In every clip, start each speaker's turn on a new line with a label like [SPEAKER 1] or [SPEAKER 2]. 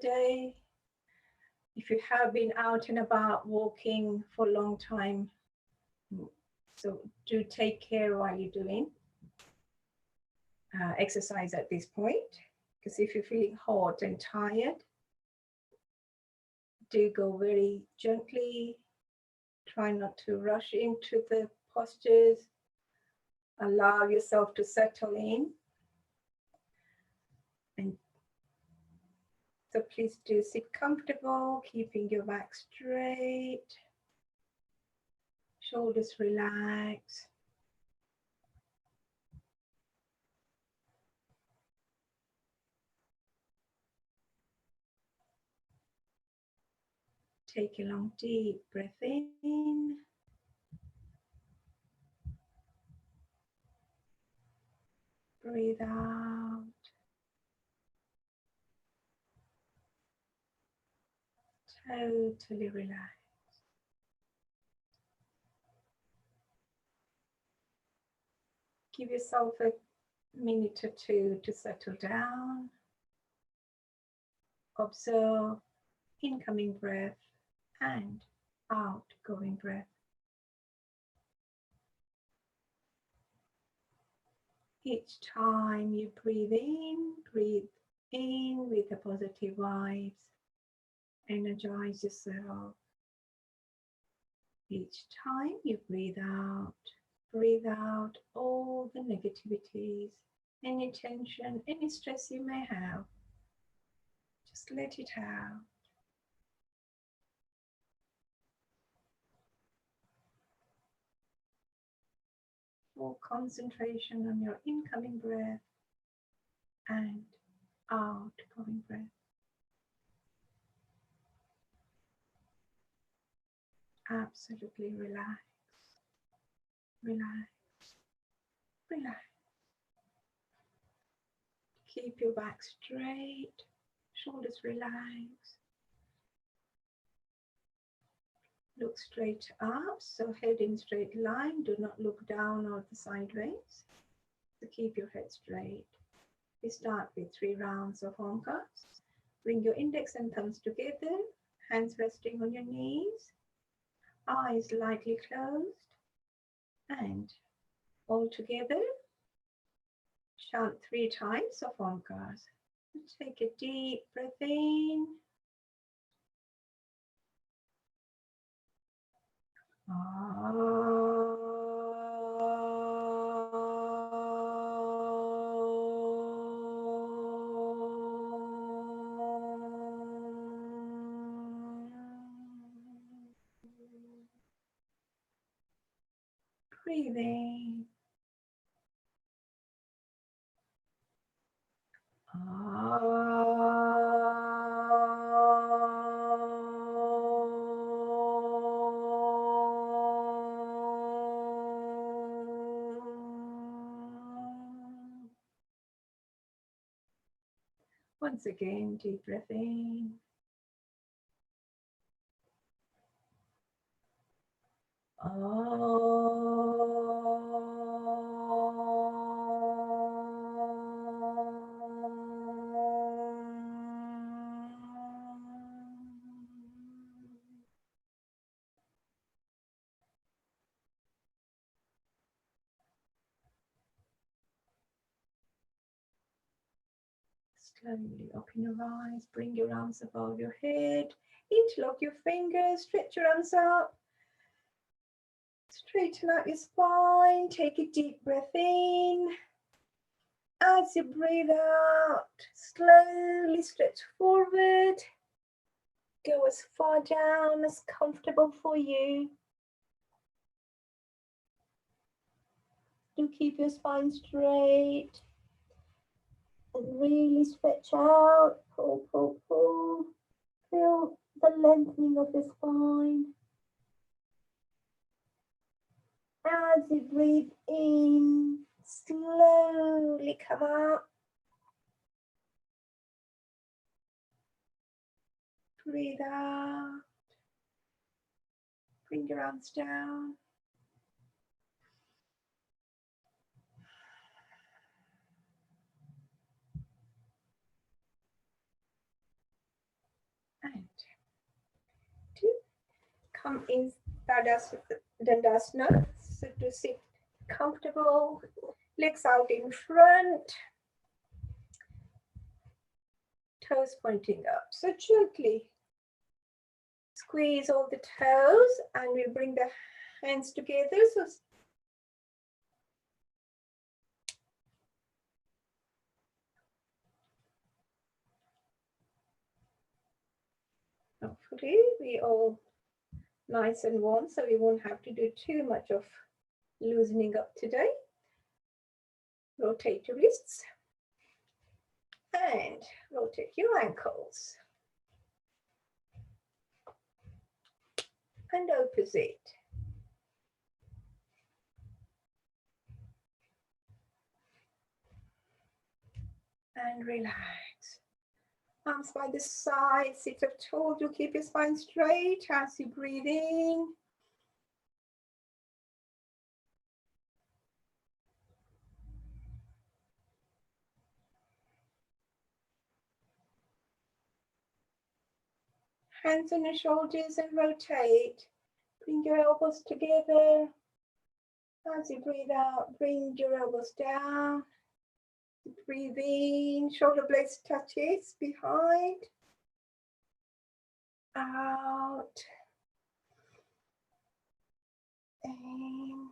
[SPEAKER 1] day. If you have been out and about walking for a long time, so do take care while you're doing exercise at this point, because if you're feeling hot and tired, do go very gently. Try not to rush into the postures. Allow yourself to settle in. And so please do sit comfortable, keeping your back straight, shoulders relaxed. Take a long deep breath in. Breathe out. Totally relax. Give yourself a minute or two to settle down. Observe incoming breath and outgoing breath. Each time you breathe in with the positive vibes. Energize yourself. Each time you breathe out all the negativities, any tension, any stress you may have. Just let it out. Full concentration on your incoming breath and outgoing breath. Absolutely relax. Relax. Relax. Keep your back straight, shoulders relaxed. Look straight up, so head in straight line. Do not look down or the sideways. So keep your head straight. We start with 3 rounds of Omkars. Bring your index and thumbs together, hands resting on your knees, eyes lightly closed, and all together, chant 3 times of Omkars. Take a deep breath in. Breathing. Once again, deep breath in. Slowly open your eyes, bring your arms above your head, interlock your fingers, stretch your arms up, straighten out your spine, take a deep breath in. As you breathe out, slowly stretch forward, go as far down as comfortable for you. Do keep your spine straight. And really stretch out, pull, pull, pull. Feel the lengthening of your spine. As you breathe in, slowly come out. Breathe out. Bring your arms down. And 2. Come in Dandasana. So to sit comfortable, legs out in front, toes pointing up. So gently squeeze all the toes and we bring the hands together. So hopefully we all nice and warm, so we won't have to do too much of loosening up today. Rotate your wrists and rotate your ankles. And opposite. And relax. Arms by the side, sit up tall. You keep your spine straight as you breathe in. Hands on your shoulders and rotate. Bring your elbows together. As you breathe out, bring your elbows down. Breathe in, shoulder blades touches behind. Out. In.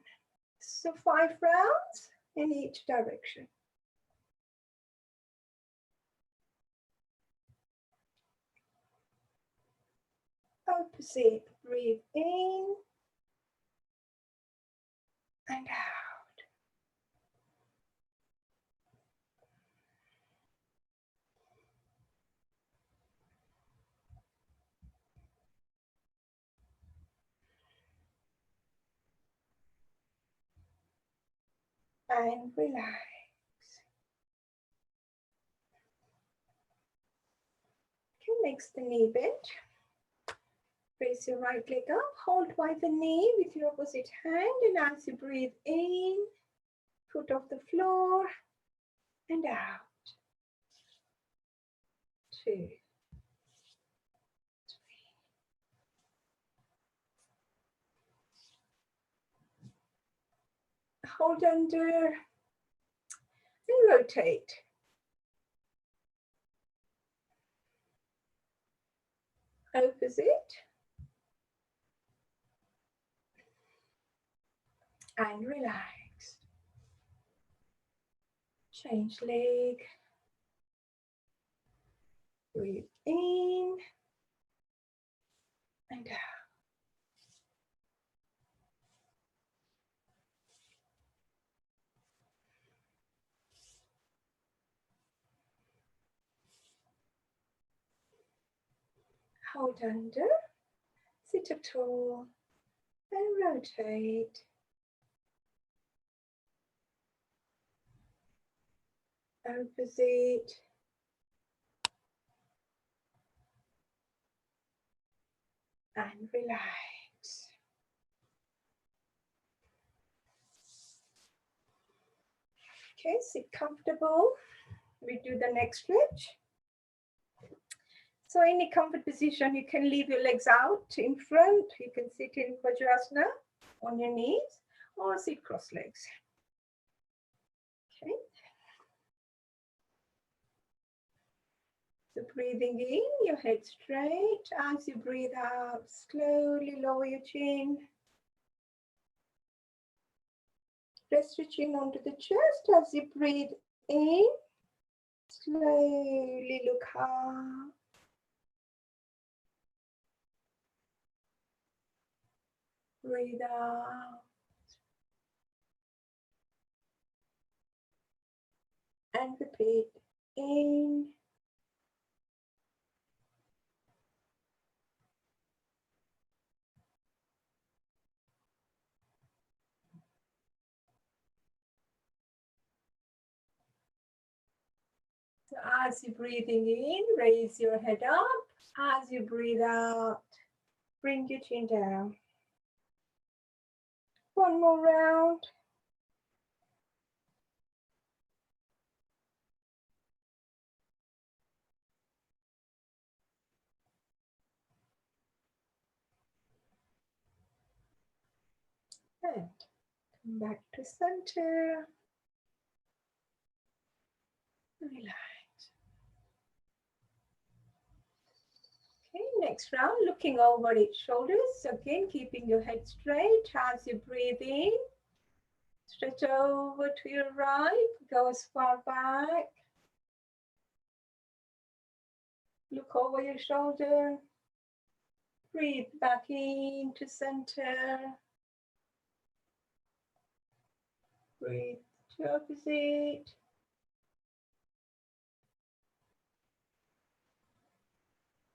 [SPEAKER 1] So 5 rounds in each direction. Opposite, breathe in and out. And relax. Okay, next the knee bend. Raise your right leg up, hold by the knee with your opposite hand, and as you breathe in, foot off the floor and out. 2, 3. Hold under and rotate. Opposite. And relax. Change leg. Breathe in and out. Hold under, sit up tall and rotate. Opposite. And relax. Okay, sit comfortable. We do the next stretch. So in a comfort position, you can leave your legs out in front. You can sit in Vajrasana on your knees or sit cross legs. Okay. So breathing in, your head straight. As you breathe out, slowly lower your chin. Rest your chin onto the chest as you breathe in. Slowly look up. Breathe out. And repeat. In. So as you're breathing in, raise your head up. As you breathe out, bring your chin down. One more round. And come back to center. Relax. Okay, next round, looking over each shoulders. Again, keeping your head straight as you breathe in. Stretch over to your right, go as far back. Look over your shoulder. Breathe back into center. Breathe to opposite.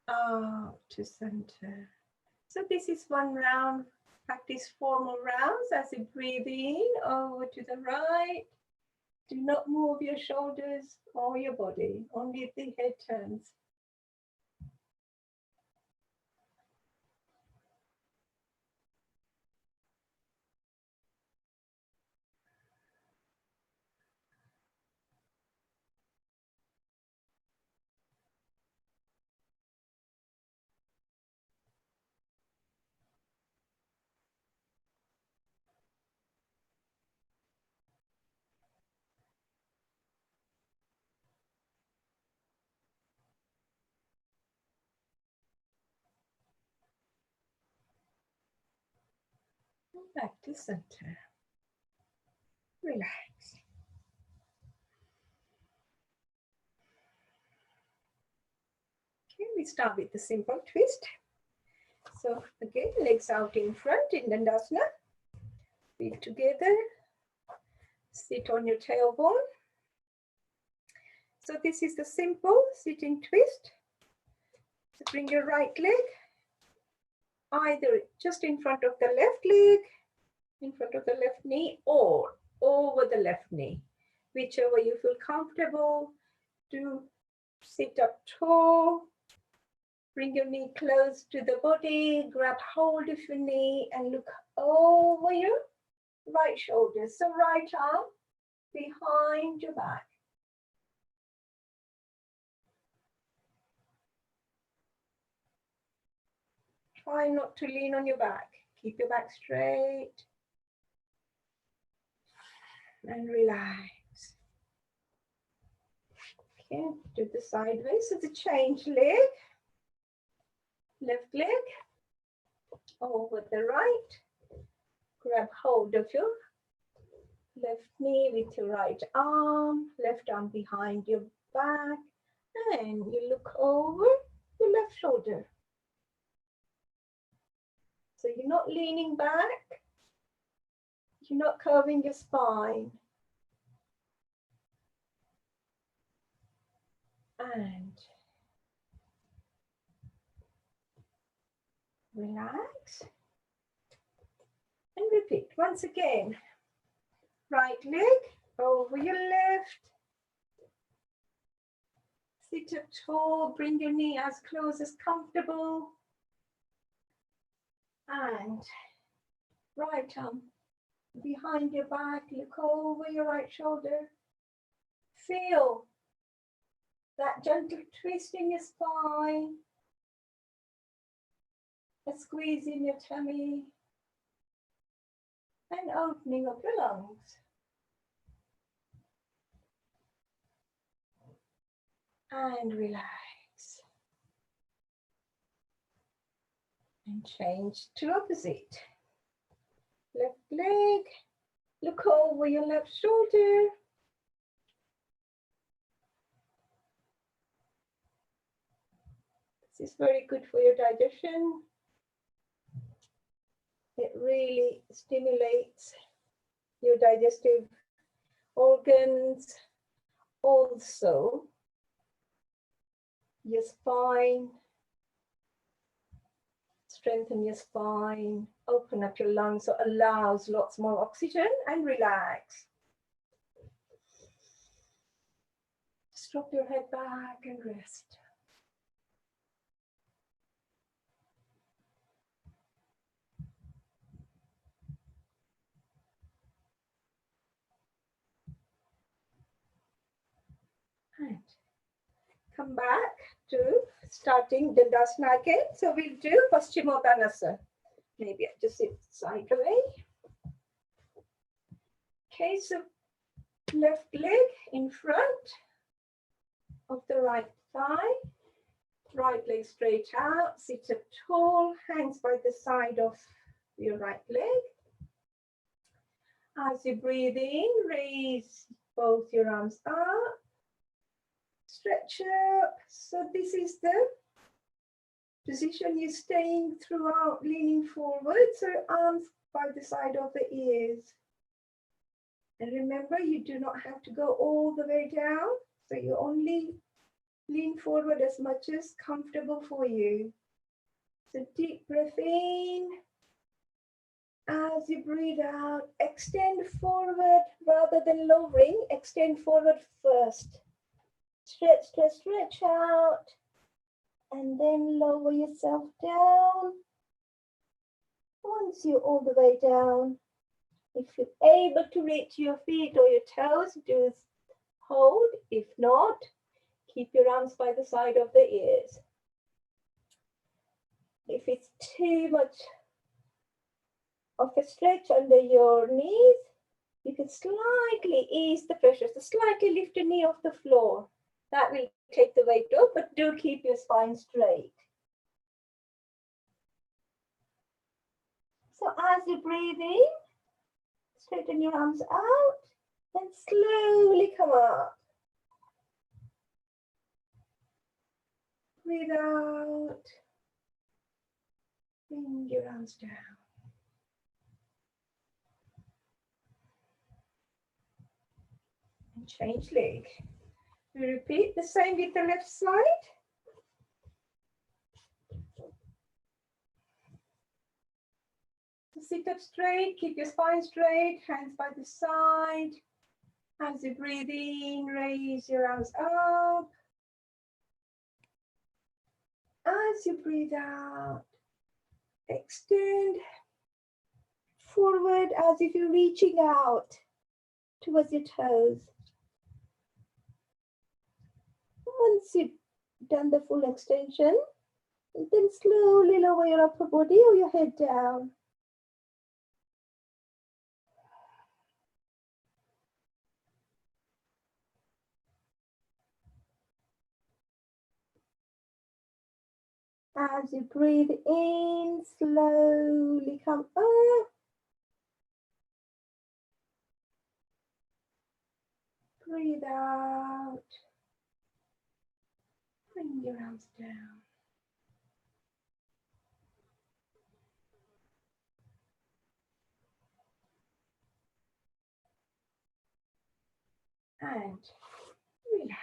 [SPEAKER 1] Out to center. So this is one round. Practice 4 more rounds as you breathe in over to the right. Do not move your shoulders or your body, only the head turns. Back to center. Relax. Okay, we start with the simple twist. So again, legs out in front in Dandasana. Feet together. Sit on your tailbone. So this is the simple sitting twist. So bring your right leg either just in front of the left leg, in front of the left knee, or over the left knee. Whichever you feel comfortable. Do sit up tall. Bring your knee close to the body. Grab hold of your knee and look over your right shoulder. So right arm behind your back. Try not to lean on your back. Keep your back straight. And relax. Okay, do the sideways. So the change leg. Left leg. Over the right. Grab hold of your left knee with your right arm. Left arm behind your back. And you look over your left shoulder. So you're not leaning back. You're not curving your spine. And relax. And repeat once again. Right leg over your left. Sit up tall, bring your knee as close as comfortable. And right arm behind your back, look over your right shoulder. Feel that gentle twist in your spine. A squeeze in your tummy. And opening of your lungs. And relax. And change to opposite. Left leg. Look over your left shoulder. This is very good for your digestion. It really stimulates your digestive organs. Also, your spine. Strengthen your spine. Open up your lungs so allows lots more oxygen and relax. Just drop your head back and rest. And come back to starting Dandasana again. So we'll do Paschimottanasana. Maybe I just sit sideways. Okay, so left leg in front of the right thigh, right leg straight out, sit up tall, hands by the side of your right leg. As you breathe in, raise both your arms up, stretch up. So this is the position you're staying throughout, leaning forward, so arms by the side of the ears. And remember, you do not have to go all the way down, so you only lean forward as much as comfortable for you. So deep breath in. As you breathe out, extend forward rather than lowering, extend forward first. Stretch, stretch, stretch out, and then lower yourself down. Once you're all the way down, if you're able to reach your feet or your toes, do hold. If not, keep your arms by the side of the ears. If it's too much of a stretch under your knees, you can slightly ease the pressure. So slightly lift your knee off the floor. That will take the weight off, but do keep your spine straight. So as you breathe in, straighten your arms out and slowly come up. Breathe out. Bring your arms down. And change leg. We repeat the same with the left side. So sit up straight, keep your spine straight, hands by the side. As you breathe in, raise your arms up. As you breathe out, extend forward as if you're reaching out towards your toes. Once you've done the full extension, then slowly lower your upper body or your head down. As you breathe in, slowly come up. Breathe out. Bring your arms down. And relax.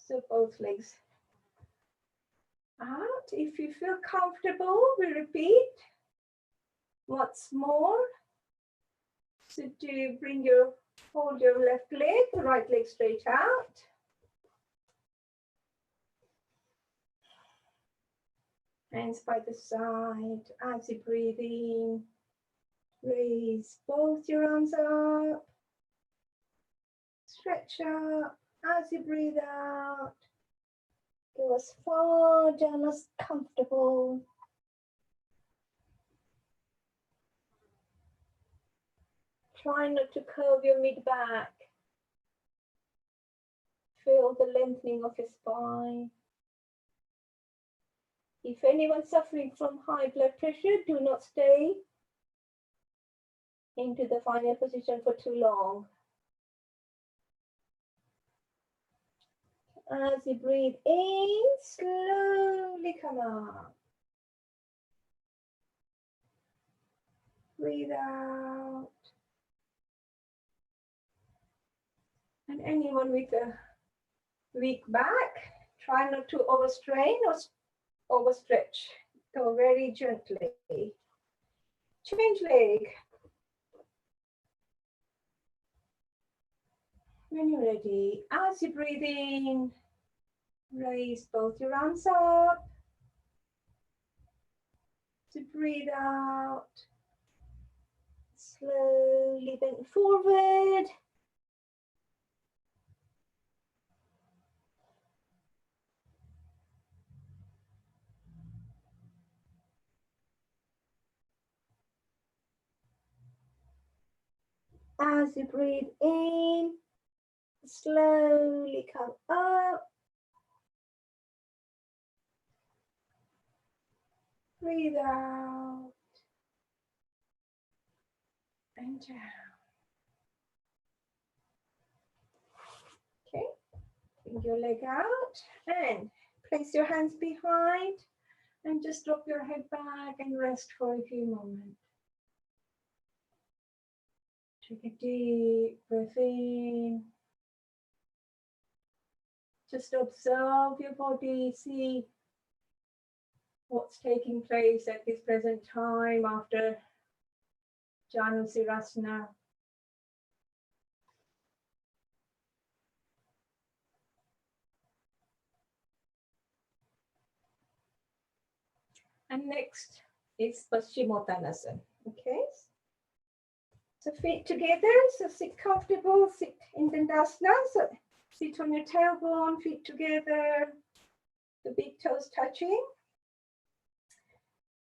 [SPEAKER 1] So both legs out. If you feel comfortable, we repeat once more. So hold your left leg, right leg straight out. Hands by the side. As you breathe in, raise both your arms up. Stretch up. As you breathe out, go as far down as comfortable. Try not to curve your mid-back. Feel the lengthening of your spine. If anyone's suffering from high blood pressure, do not stay into the final position for too long. As you breathe in, slowly come up. Breathe out. And anyone with a weak back, try not to overstrain or overstretch. Go very gently. Change leg. When you're ready, as you breathe in, raise both your arms up. To breathe out, slowly bend forward. As you breathe in, slowly come up. Breathe out and down. Okay, bring your leg out and place your hands behind and just drop your head back and rest for a few moments. Take a deep breath in. Just observe your body, see what's taking place at this present time after Janusirasana. And next is Paschimottanasana. Okay, so feet together, so sit comfortable, sit in Dandasana, so sit on your tailbone, feet together, the big toes touching.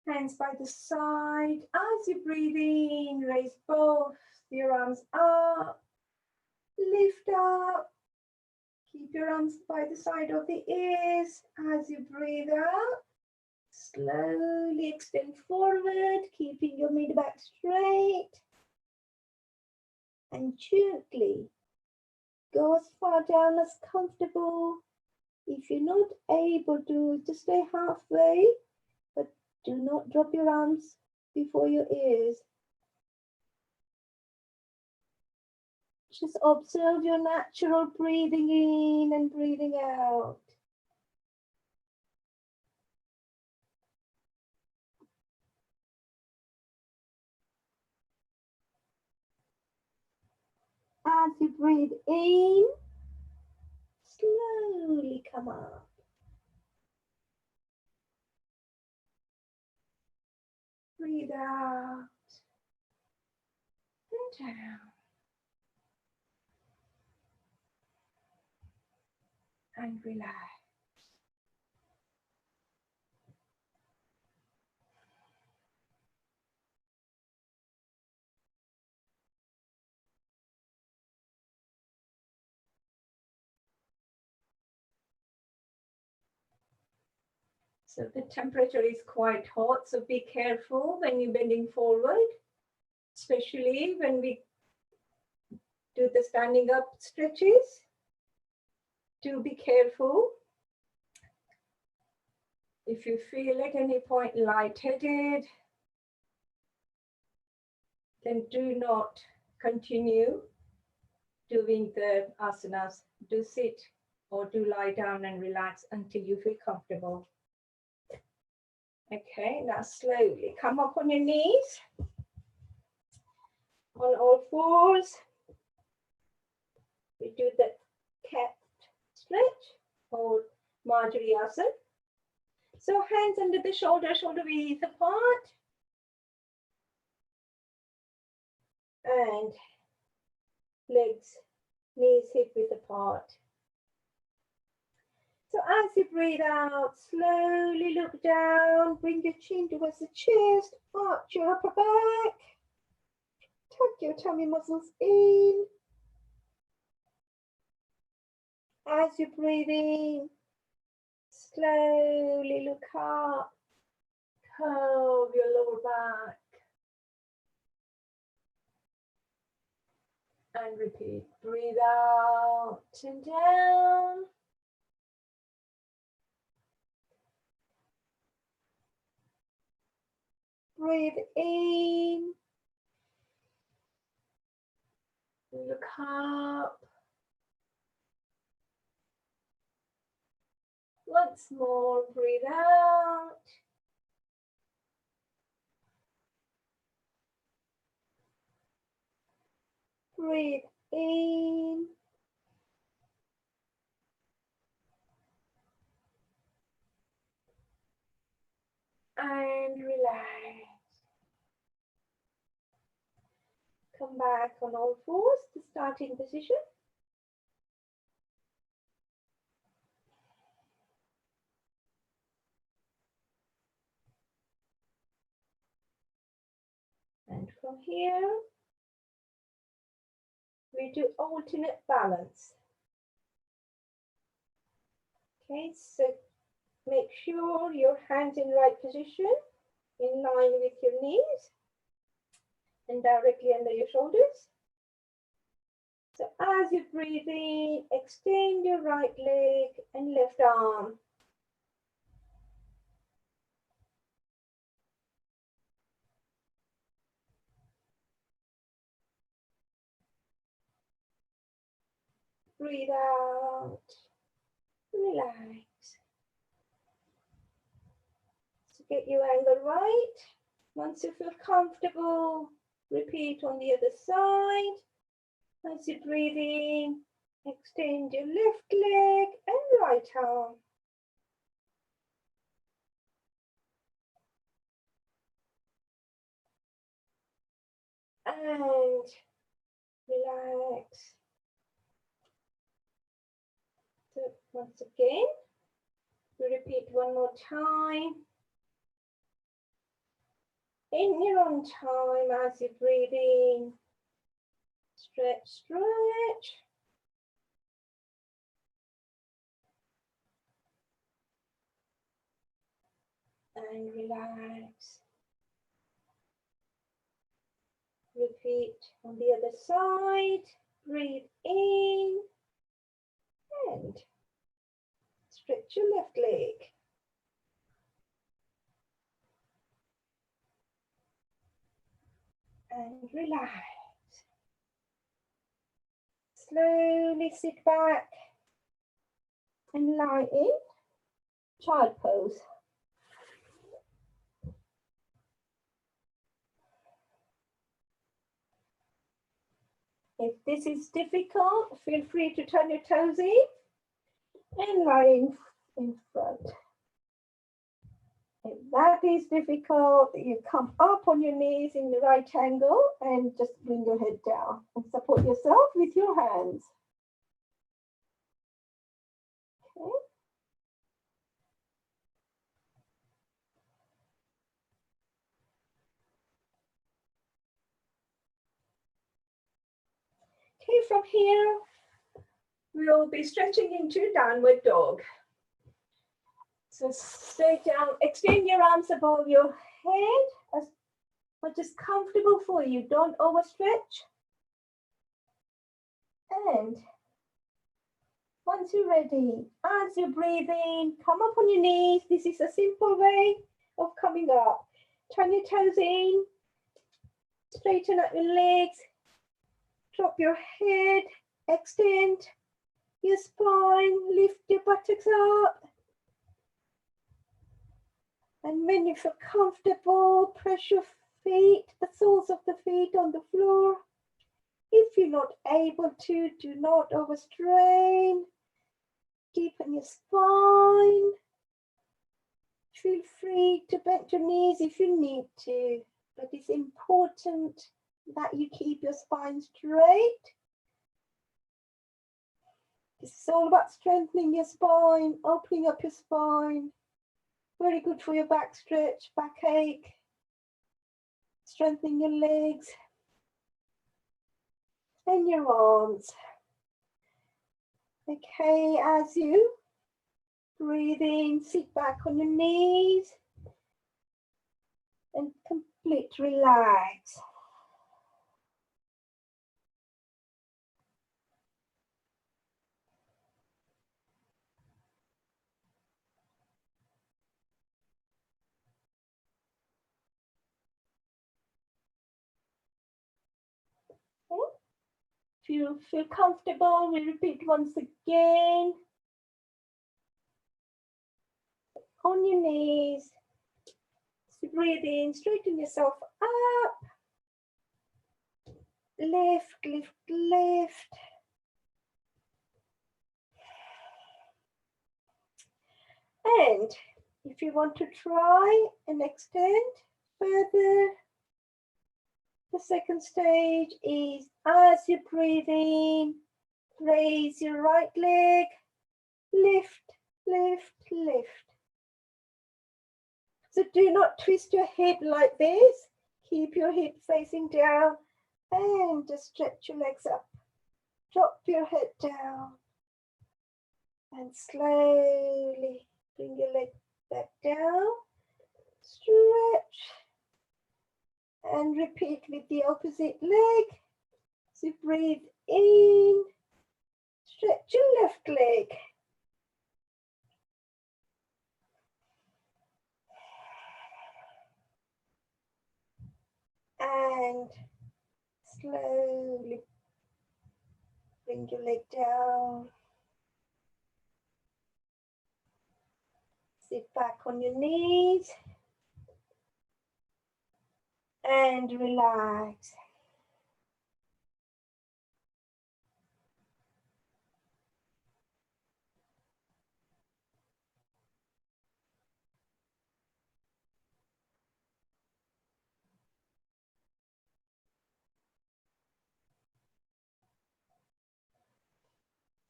[SPEAKER 1] Hands by the side. As you breathe in, raise both your arms up, lift up. Keep your arms by the side of the ears. As you breathe out, slowly extend forward, keeping your mid back straight. And gently go as far down as comfortable. If you're not able to, just stay halfway, but do not drop your arms before your ears. Just observe your natural breathing in and breathing out. As you breathe in, slowly come up. Breathe out and down. And relax. So the temperature is quite hot, so be careful when you're bending forward, especially when we do the standing up stretches. Do be careful. If you feel at any point lightheaded, then do not continue doing the asanas. Do sit or do lie down and relax until you feel comfortable. Okay, now slowly come up on your knees, on all fours. We do the cat stretch or Marjorie asana. So hands under the shoulder, shoulder width apart. And legs, knees, hip width apart. So as you breathe out, slowly look down, bring your chin towards the chest, arch your upper back, tuck your tummy muscles in. As you breathe in, slowly look up, curve your lower back. And repeat, breathe out and down. Breathe in. Look up. Once more, breathe out. Breathe in. And relax. Come back on all fours to starting position. And from here, We do alternate balance. Okay, so make sure your hands in right position, in line with your knees and directly under your shoulders. So as you breathe in, extend your right leg and left arm. Breathe out, relax. So get your angle right. Once you feel comfortable, repeat on the other side. As you breathe in, extend your left leg and right arm. And relax. So once again, we repeat one more time. In your own time, as you breathe in, stretch, stretch. And relax. Repeat on the other side. Breathe in and stretch your left leg. And relax. Slowly sit back and lie in child pose. If this is difficult, feel free to turn your toes in and lie in front. If that is difficult, you come up on your knees in the right angle and just bring your head down and support yourself with your hands. Okay. Okay, from here, we'll be stretching into downward dog. So stay down, extend your arms above your head as much as comfortable for you. Don't overstretch. And once you're ready, as you breathe in, come up on your knees. This is a simple way of coming up. Turn your toes in, straighten up your legs, drop your head, extend your spine, lift your buttocks up. And when you feel comfortable, press your feet, the soles of the feet on the floor. If you're not able to, do not overstrain. Deepen your spine. Feel free to bend your knees if you need to, but it's important that you keep your spine straight. This is all about strengthening your spine, opening up your spine. Very good for your back stretch, backache, strengthening your legs and your arms. Okay, as you breathe in, sit back on your knees and complete relax. Okay. If you feel comfortable, we repeat once again. On your knees, so breathe in, straighten yourself up. Lift, lift, lift. And if you want to try and extend further, the second stage is as you breathe in, raise your right leg, lift, lift, lift. So do not twist your hip like this. Keep your hip facing down and just stretch your legs up. drop your head down and slowly bring your leg back down. Stretch and repeat with the opposite leg. So breathe in, stretch your left leg. And slowly bring your leg down. Sit back on your knees and relax.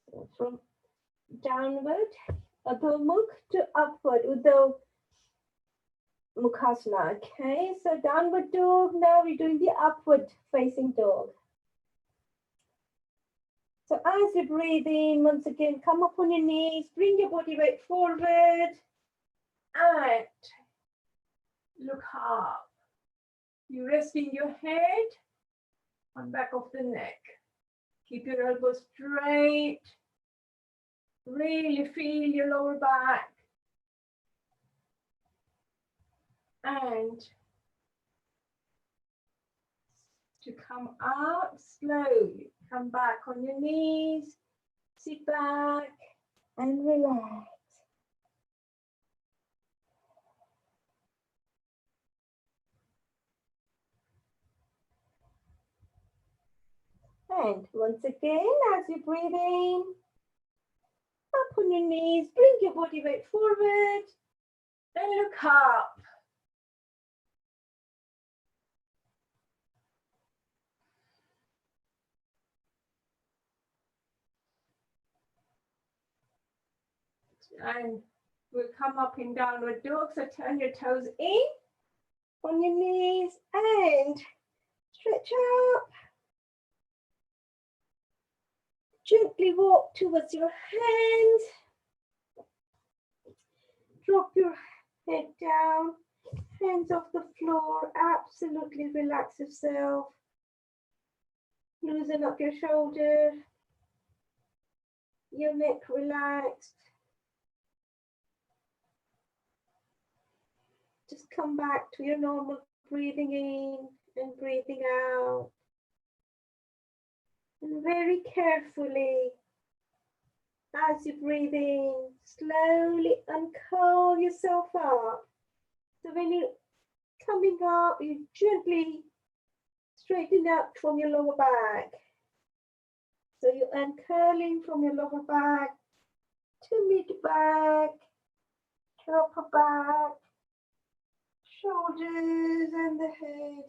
[SPEAKER 1] So from downward, Adho Mukh to upward, Uddha Mukhasana. Okay, so downward dog. Now we're doing the upward facing dog. So as you breathe in, once again, come up on your knees, bring your body weight forward, and look up. You're resting your head on back of the neck. Keep your elbows straight. Really feel your lower back. And to come out slowly. Come back on your knees. Sit back and relax. And once again, as you breathe in, up on your knees, bring your body weight forward, and look up. And we'll come up in downward dog, so turn your toes in on your knees and stretch up. Gently walk towards your hands. Drop your head down, hands off the floor. Absolutely relax yourself. Loosen up your shoulder, your neck relaxed. Just come back to your normal breathing in and breathing out. And very carefully, as you breathe in, slowly uncurl yourself up. So when you're coming up, you gently straighten up from your lower back. So you're uncurling from your lower back to mid back, upper back, shoulders and the head.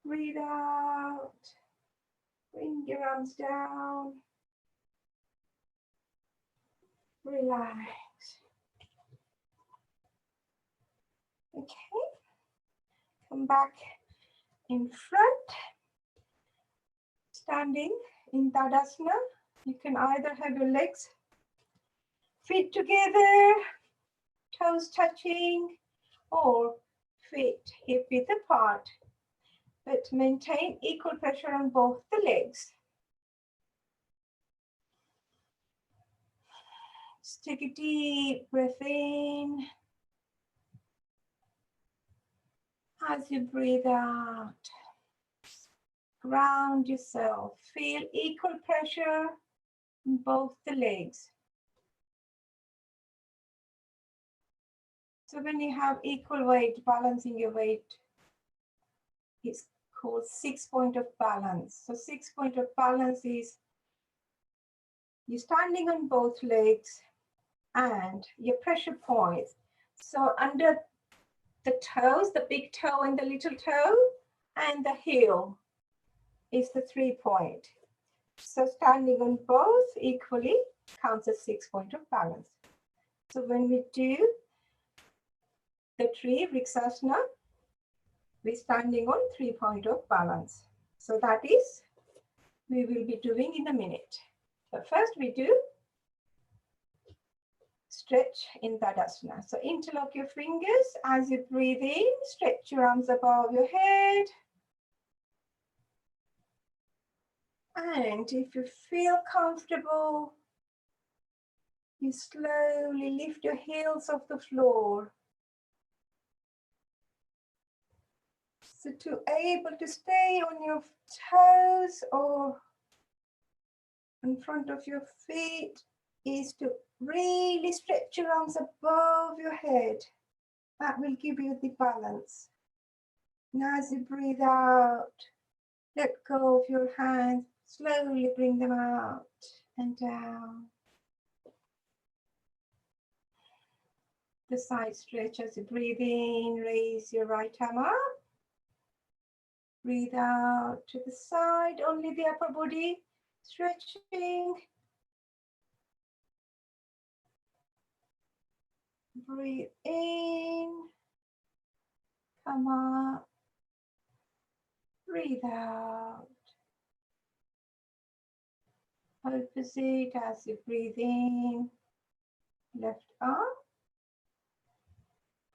[SPEAKER 1] Breathe out. Bring your arms down. Relax. Okay. Come back in front. Standing in Tadasana. You can either have your legs, feet together, toes touching, or feet hip width apart. But maintain equal pressure on both the legs. Just take a deep breath in. As you breathe out, ground yourself. Feel equal pressure on both the legs. So when you have equal weight, balancing your weight is called 6 point of balance. So 6 point of balance is you're standing on both legs and your pressure points. So under the toes, the big toe and the little toe, and the heel is the 3 point. So standing on both equally counts as 6 point of balance. So when we do the tree Vriksasana, we're standing on 3 point of balance. So that is, we will be doing in a minute. But first we do stretch in Tadasana. So interlock your fingers as you breathe in, stretch your arms above your head. And if you feel comfortable, you slowly lift your heels off the floor. So to able to stay on your toes or in front of your feet is to really stretch your arms above your head. That will give you the balance. And as you breathe out, let go of your hands, slowly bring them out and down. The side stretch as you breathe in, raise your right arm up. Breathe out to the side, only the upper body stretching. Breathe in, come up, breathe out. Opposite as you breathe in, left arm.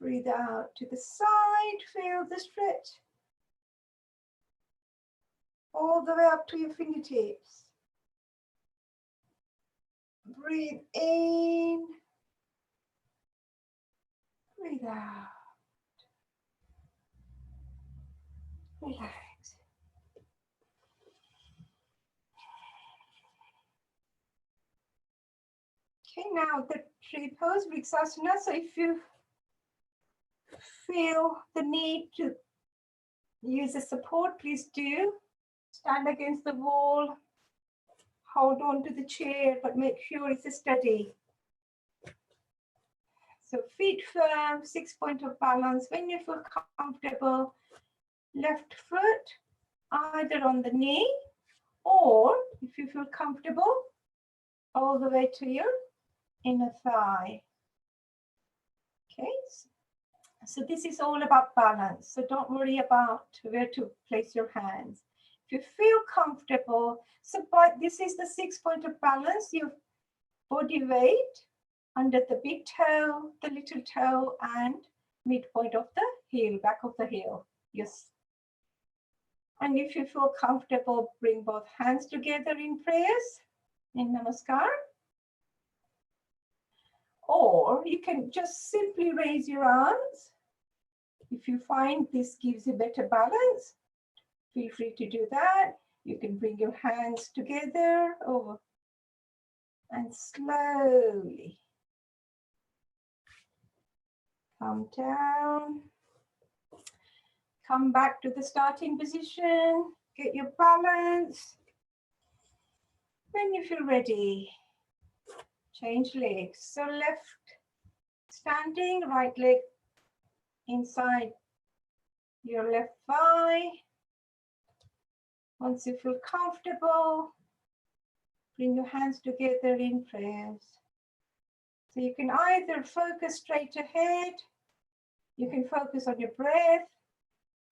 [SPEAKER 1] Breathe out to the side, feel the stretch. All the way up to your fingertips. Breathe in, breathe out. Relax. Okay, now the tree pose, Vrikshasana. So if you feel the need to use a support, please do. Stand against the wall, hold on to the chair, but make sure it's steady. So feet firm, 6 point of balance. When you feel comfortable, left foot either on the knee, or if you feel comfortable, all the way to your inner thigh. Okay, so this is all about balance. So don't worry about where to place your hands. If you feel comfortable, so this is the 6 point of balance, your body weight under the big toe, the little toe, and midpoint of the heel, back of the heel. Yes. And if you feel comfortable, bring both hands together in prayers, in Namaskar. Or you can just simply raise your arms. If you find this gives you better balance, feel free to do that. You can bring your hands together over and slowly come down. Come back to the starting position. Get your balance. When you feel ready, change legs. So left standing, right leg inside your left thigh. Once you feel comfortable, bring your hands together in prayers. So you can either focus straight ahead, you can focus on your breath,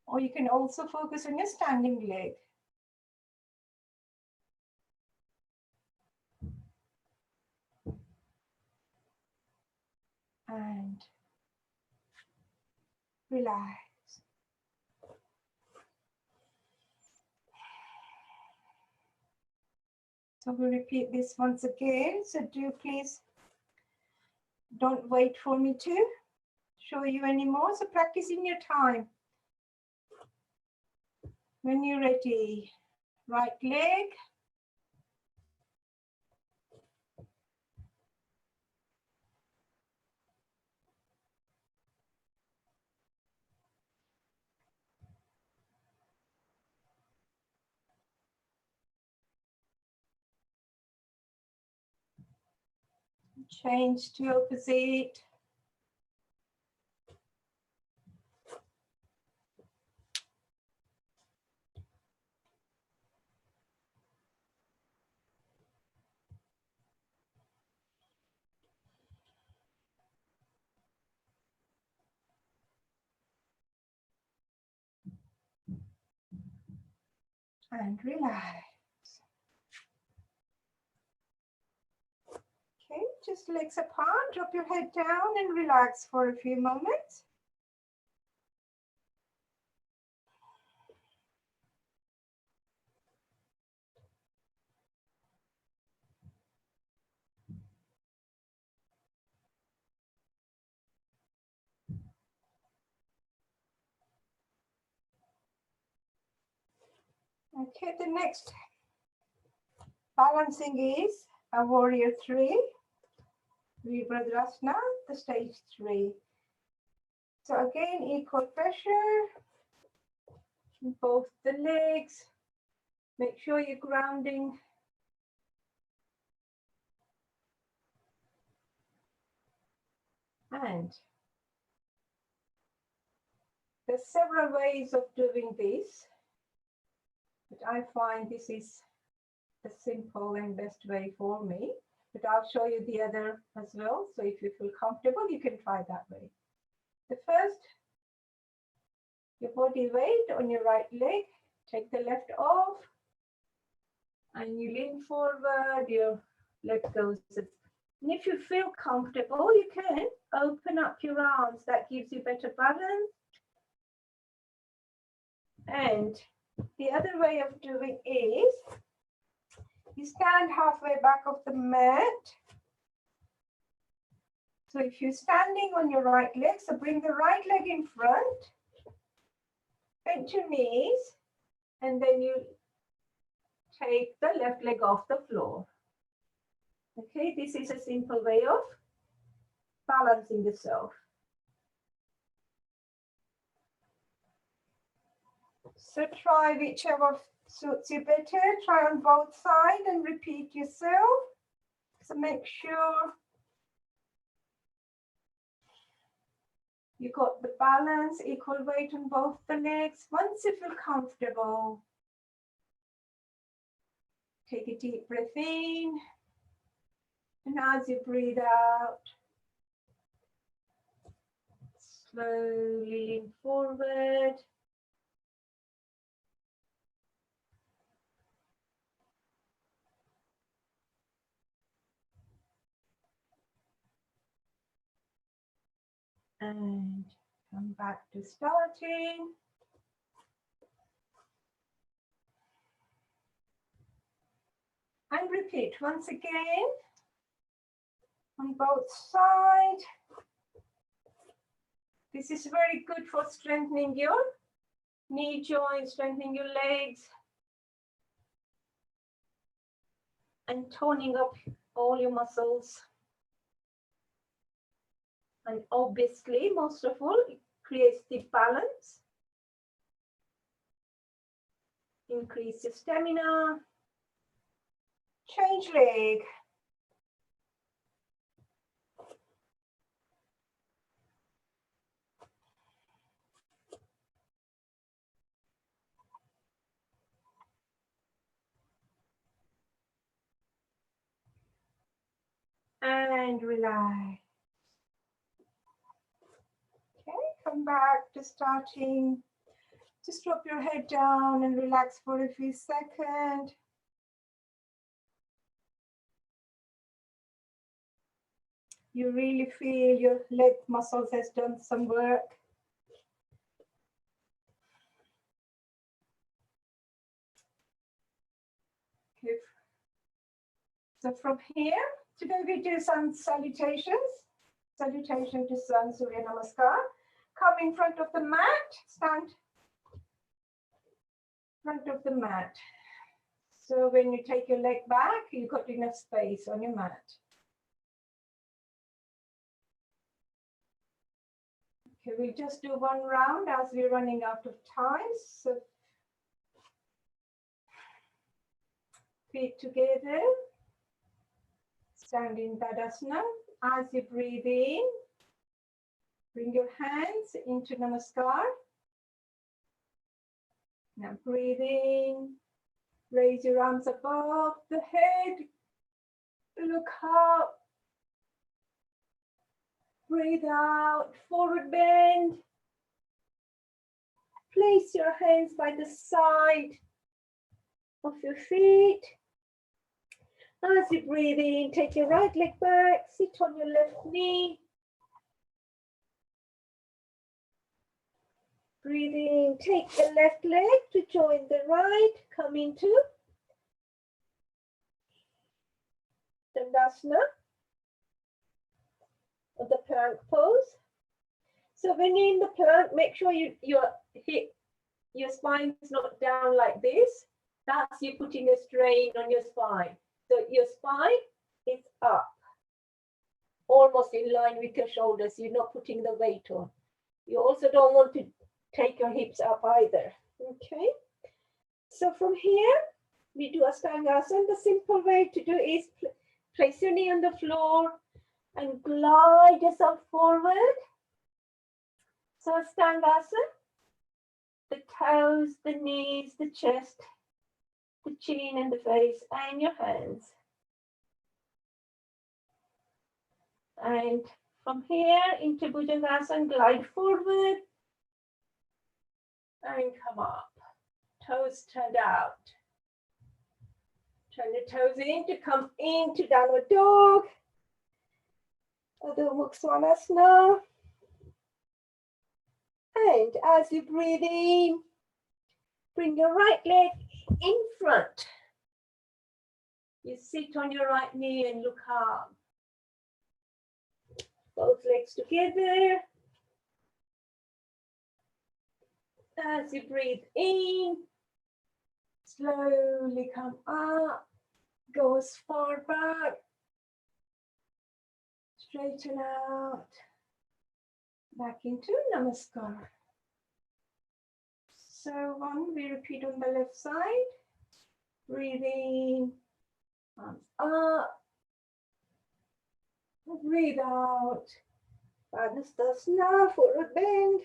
[SPEAKER 1] or you can also focus on your standing leg. And relax. So we repeat this once again. So do please don't wait for me to show you anymore. So practice in your time. When you're ready, right leg. Change to opposite. and relax. Okay, just legs apart, drop your head down and relax for a few moments. Okay, the next balancing is a warrior 3, Virabhadrasana, the stage 3. So again, equal pressure in both the legs. Make sure you're grounding. And there's several ways of doing this, but I find this is the simple and best way for me. But I'll show you the other as well. So if you feel comfortable, you can try that way. The first, your body weight on your right leg, take the left off, and you lean forward, your leg goes. And if you feel comfortable, you can open up your arms. That gives you better balance. And the other way of doing is, you stand halfway back of the mat. So if you're standing on your right leg, so bring the right leg in front, bend your knees, and then you take the left leg off the floor. Okay, this is a simple way of balancing yourself. So try whichever suits you better. Try on both sides and repeat yourself. So make sure you got the balance, equal weight on both the legs. Once you feel comfortable, take a deep breath in. And as you breathe out, slowly lean forward. And come back to starting. And repeat once again on both sides. This is very good for strengthening your knee joints, strengthening your legs, and toning up all your muscles. And obviously, most of all, it creates the balance, increase your stamina. Change leg. And relax. Okay, come back to starting. Just drop your head down and relax for a few seconds. You really feel your leg muscles has done some work. Okay. So from here, today we do some salutations. Salutation to Sun Surya Namaskar. Come in front of the mat, stand in front of the mat. So when you take your leg back, you've got enough space on your mat. Okay, we'll just do one round as we're running out of time. So feet together, stand in Tadasana. As you breathe in, bring your hands into Namaskar. Now breathe in, raise your arms above the head, look up. Breathe out, forward bend. Place your hands by the side. of your feet. As you breathe in, take your right leg back, sit on your left knee. Breathe in, take the left leg to join the right, come into Dandasana, or the plank pose. So when you're in the plank, make sure your spine is not down like this. That's you putting a strain on your spine. So your spine is up, almost in line with your shoulders. You're not putting the weight on. You also don't want to take your hips up either. Okay. So from here, we do Astangasana. The simple way to do is place your knee on the floor and glide yourself forward. So Astangasana, the toes, the knees, the chest, the chin and the face, and your hands. And from here into Bhujangasana, glide forward and come up. Toes turned out. Turn the toes in to come into downward dog. Adho Mukha Svanasana. And as you breathe in, bring your right leg in front. You sit on your right knee and look up. Both legs together. As you breathe in, slowly come up, go as far back, straighten out, back into Namaskar. So we repeat on the left side. Breathe in, arms up. Breathe out. Padmasana, forward bend.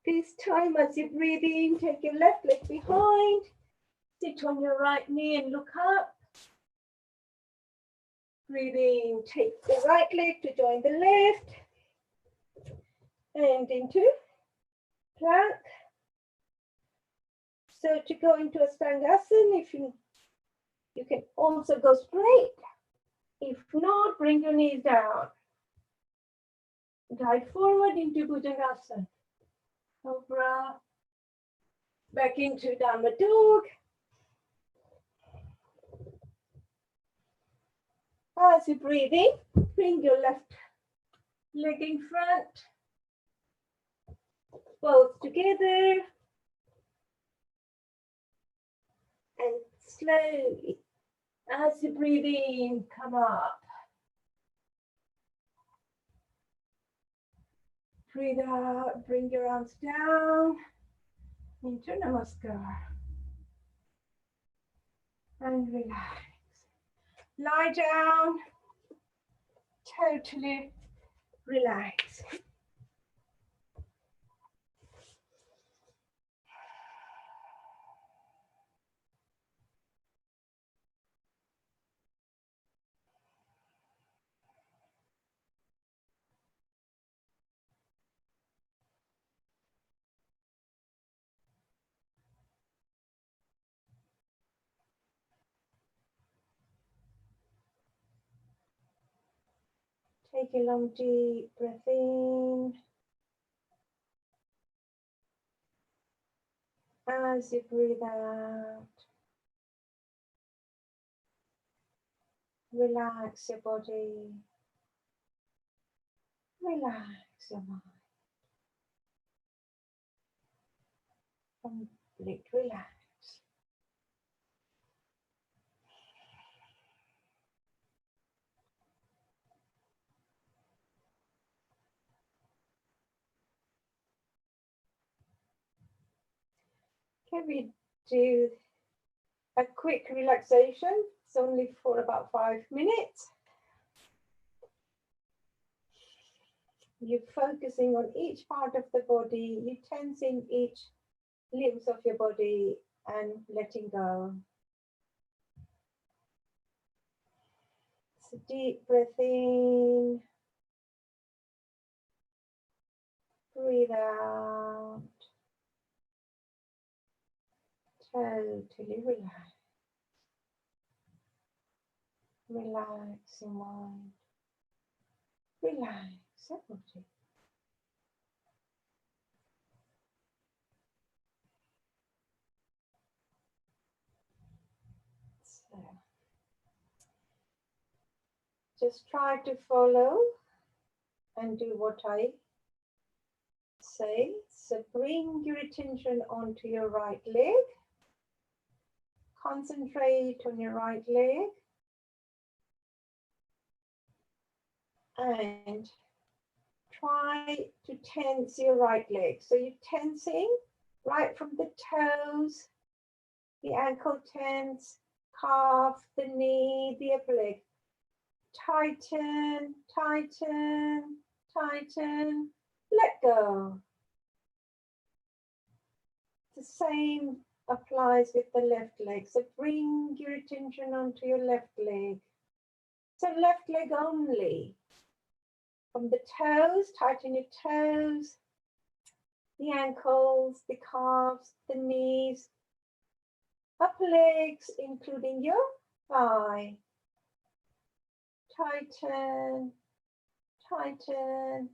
[SPEAKER 1] This time as you breathe in, take your left leg behind. Sit on your right knee and look up. Breathe in, take the right leg to join the left. And into plank. So to go into Astangasana, if you can also go straight. If not, bring your knees down. Glide forward into Bhujangasana. Cobra. Back into Downward Dog. As you breathe in, bring your left leg in front. Both together. And slowly, as you breathe in, come up. Breathe out, bring your arms down into Namaskar. And relax. Lie down, totally relax. Take a long deep breath in. As you breathe out, relax your body, relax your mind. Complete relax. Can we do a quick relaxation? It's only for about 5 minutes. You're focusing on each part of the body, you're tensing each limbs of your body and letting go. So deep breath in, breathe out. Totally relax. Relax your mind. Relax your body. So, just try to follow and do what I say. So bring your attention onto your right leg. Concentrate on your right leg. And try to tense your right leg. So you're tensing right from the toes, the ankle tense, calf, the knee, the upper leg. Tighten, tighten, tighten, let go. The same applies with the left leg. So bring your attention onto your left leg. So left leg only. From the toes, tighten your toes, the ankles, the calves, the knees, upper legs, including your thigh. Tighten, tighten,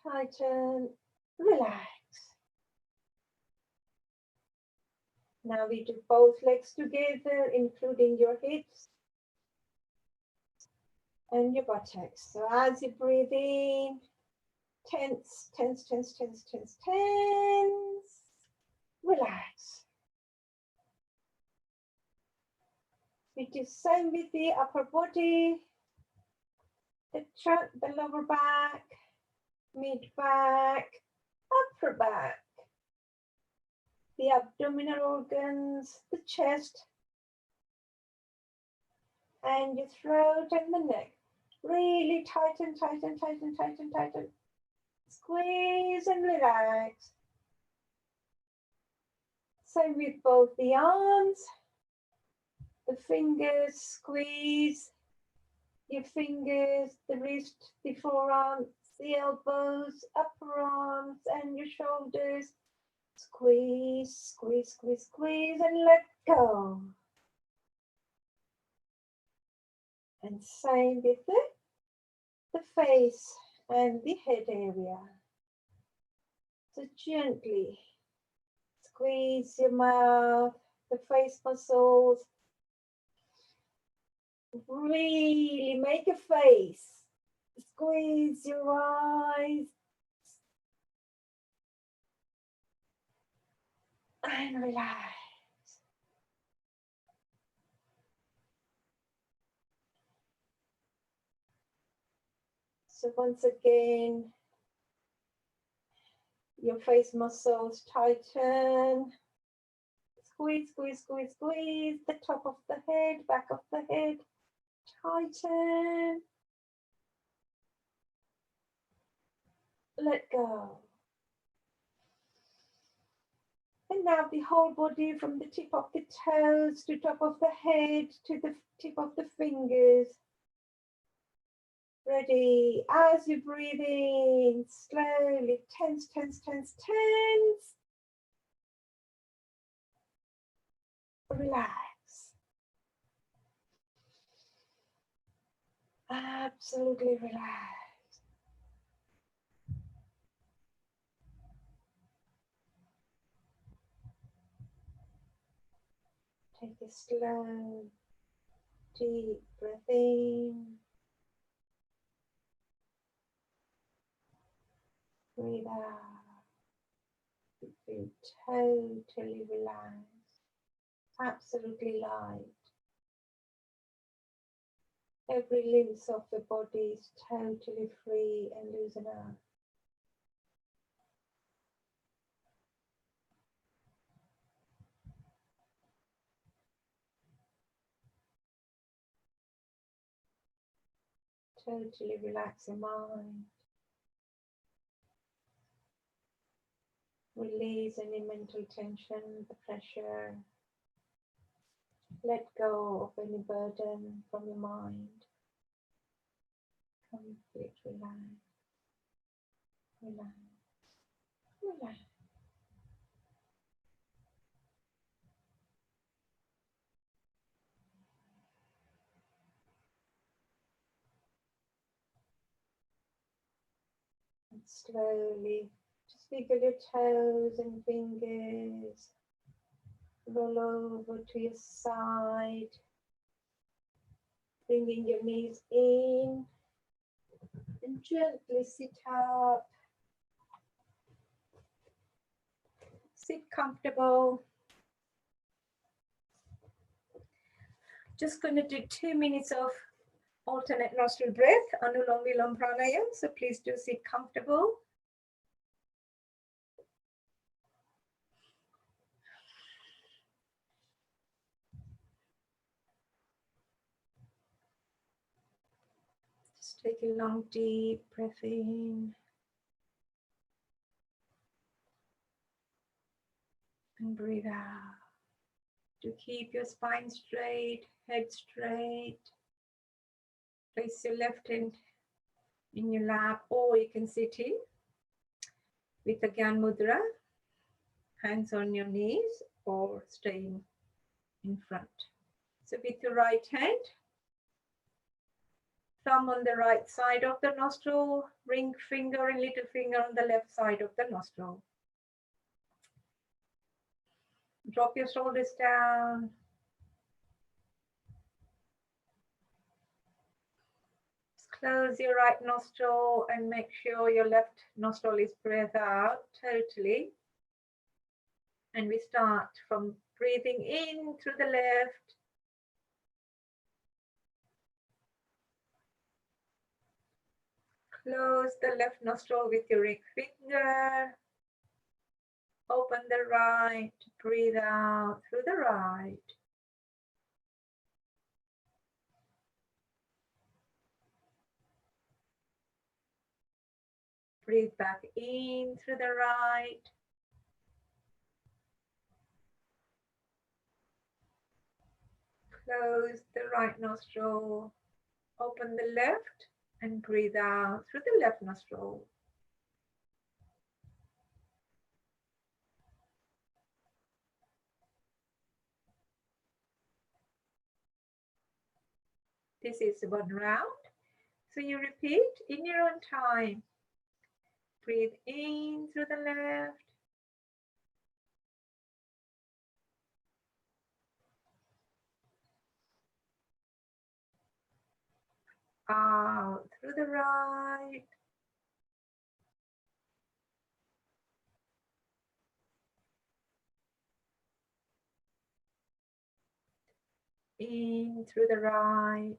[SPEAKER 1] tighten, relax. Now we do both legs together, including your hips and your buttocks. So as you breathe in, tense, tense, tense, tense, tense, tense, relax. We do same with the upper body, the trunk, the lower back, mid back, upper back, the abdominal organs, the chest, and your throat and the neck. Really tighten, tighten, tighten, tighten, tighten. Squeeze and relax. Same with both the arms, the fingers, squeeze your fingers, the wrist, the forearms, the elbows, upper arms, and your shoulders. Squeeze, squeeze, squeeze, squeeze, and let go. And same with the face and the head area. So gently squeeze your mouth, the face muscles. Really make a face. Squeeze your eyes. And relax. So once again, your face muscles tighten. Squeeze, squeeze, squeeze, squeeze. The top of the head, back of the head. Tighten. Let go. And now the whole body from the tip of the toes to top of the head to the tip of the fingers. Ready. As you breathe in, slowly tense, tense, tense, tense. Relax. Absolutely relax. Take a slow, deep breath in. Breathe out. You feel totally relaxed, absolutely light. Every limb of the body is totally free and loosen out. Totally relax your mind. Release any mental tension, the pressure. Let go of any burden from your mind. Complete relax. Relax. Relax. Slowly, just wiggle your toes and fingers. Roll over to your side. Bringing your knees in and gently sit up. Sit comfortable. Just going to do 2 minutes of alternate nostril breath, Anulom Vilom Pranayam. So please do sit comfortable. Just take a long, deep breath in. And breathe out. To keep your spine straight, head straight. Place your left hand in your lap, or you can sit in with a Gyan Mudra, hands on your knees, or staying in front. So with your right hand, thumb on the right side of the nostril, ring finger and little finger on the left side of the nostril. Drop your shoulders down. Close your right nostril and make sure your left nostril is breathed out totally. And we start from breathing in through the left. Close the left nostril with your ring finger. Open the right. Breathe out through the right. Breathe back in through the right. Close the right nostril. Open the left and breathe out through the left nostril. This is one round. So you repeat in your own time. Breathe in through the left. Out through the right. In through the right.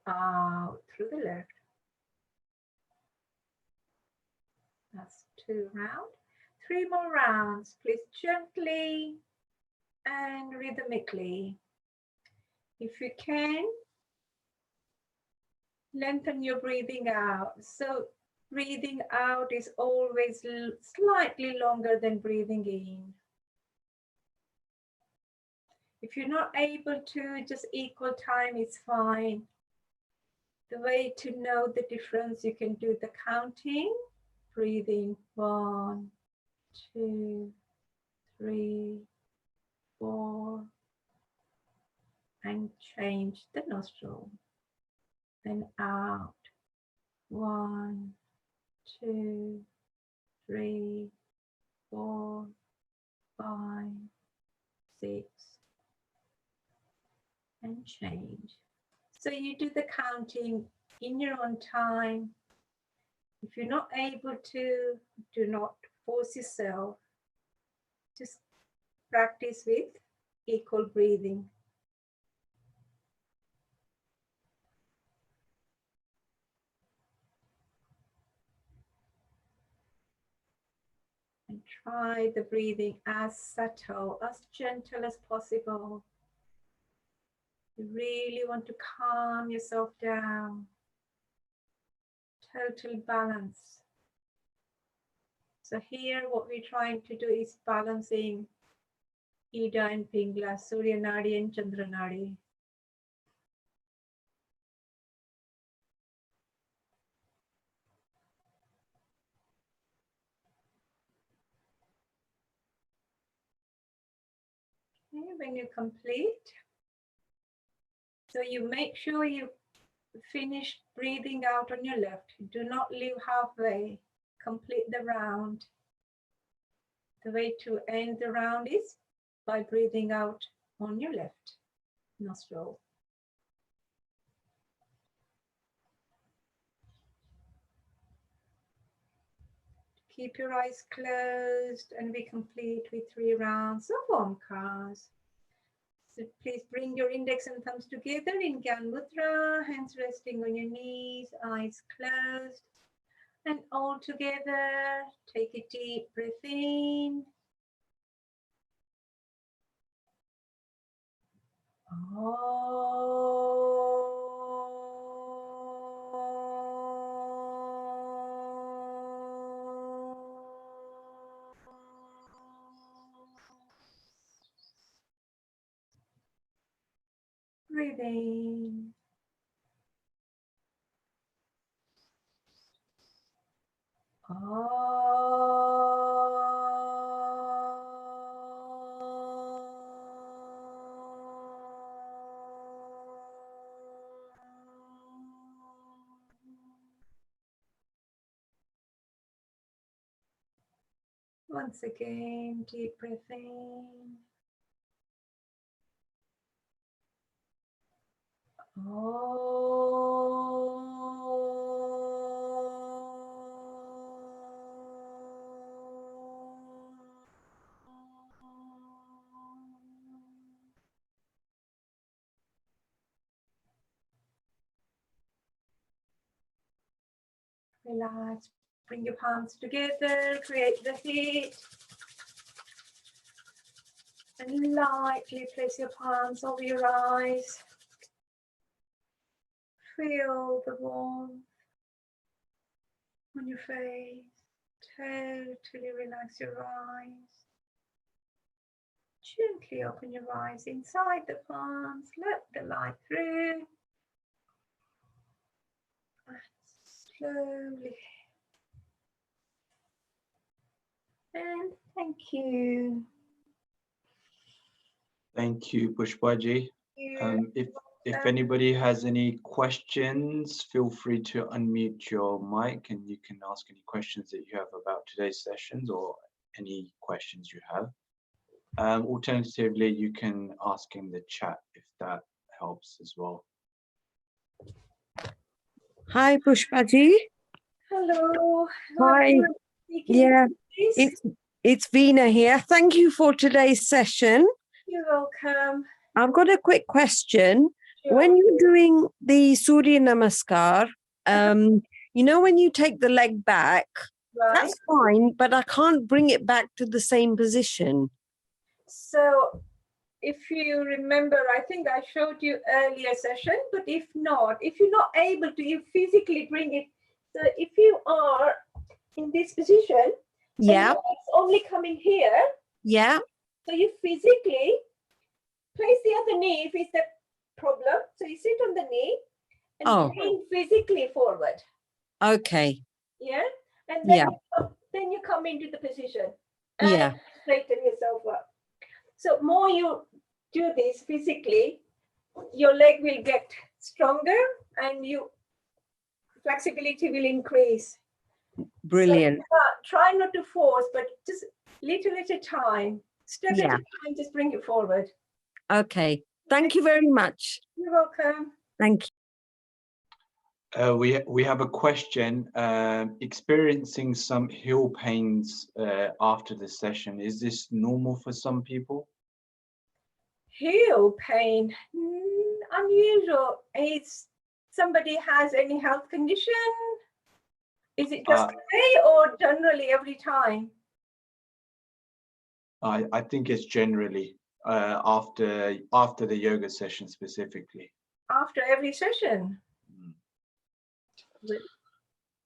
[SPEAKER 1] Out through the left. That's 2 rounds. 3 more rounds. Please gently and rhythmically. If you can, lengthen your breathing out. So breathing out is always slightly longer than breathing in. If you're not able to, just equal time is fine. The way to know the difference, you can do the counting. Breathing 1, 2, 3, 4, and change the nostril. Then out. 1, 2, 3, 4, 5, 6, and change. So you do the counting in your own time. If you're not able to, do not force yourself. Just practice with equal breathing. And try the breathing as subtle, as gentle as possible. You really want to calm yourself down. Total balance. So here what we're trying to do is balancing Ida and Pingla, Surya Nadi and Chandra Nadi. Okay, when you complete. So you make sure you finish breathing out on your left. Do not leave halfway. Complete the round. The way to end the round is by breathing out on your left nostril. Keep your eyes closed and we complete with 3 rounds of Omkars. So please bring your index and thumbs together in Gyan Mudra, hands resting on your knees, eyes closed. And all together, take a deep breath in. Breathe in. Once again, deep breath in. Relax. Bring your palms together. Create the heat. And lightly place your palms over your eyes. Feel the warmth on your face. Totally relax your eyes. Gently open your eyes inside the palms. Let the light through. And slowly. And thank you.
[SPEAKER 2] Thank you, Pushpaji. If anybody has any questions, feel free to unmute your mic and you can ask any questions that you have about today's sessions or any questions you have. Alternatively, you can ask in the chat if that helps as well.
[SPEAKER 3] Hi, Pushpaji.
[SPEAKER 1] Hello.
[SPEAKER 3] Hi. Yeah, it's Veena here. Thank you for today's session.
[SPEAKER 1] You're welcome.
[SPEAKER 3] I've got a quick question.
[SPEAKER 1] Sure.
[SPEAKER 3] When you're doing the Surya Namaskar, you know, when you take the leg back,
[SPEAKER 1] Right.
[SPEAKER 3] that's fine, but I can't bring it back to the same position.
[SPEAKER 1] So if you remember, I think I showed you earlier session, but if not, if you're not able to, you physically bring it. So if you are in this position,
[SPEAKER 3] Yeah.
[SPEAKER 1] and it's only coming here.
[SPEAKER 3] Yeah.
[SPEAKER 1] So you physically place the other knee if it's the problem. So you sit on the knee and bring physically forward.
[SPEAKER 3] Okay.
[SPEAKER 1] Yeah. And then, then you come into the position and straighten yourself up. So more you do this physically, your leg will get stronger and your flexibility will increase.
[SPEAKER 3] Brilliant.
[SPEAKER 1] So, try not to force, but just little at a time, step at a time, just bring it forward.
[SPEAKER 3] Okay. Thank you very much.
[SPEAKER 1] You're welcome.
[SPEAKER 3] Thank you.
[SPEAKER 2] We have a question. Experiencing some heel pains after the session, is this normal for some people?
[SPEAKER 1] Heel pain, unusual. Is somebody has any health condition? Is it just today or generally every time?
[SPEAKER 2] I think it's generally after the yoga session specifically.
[SPEAKER 1] After every session.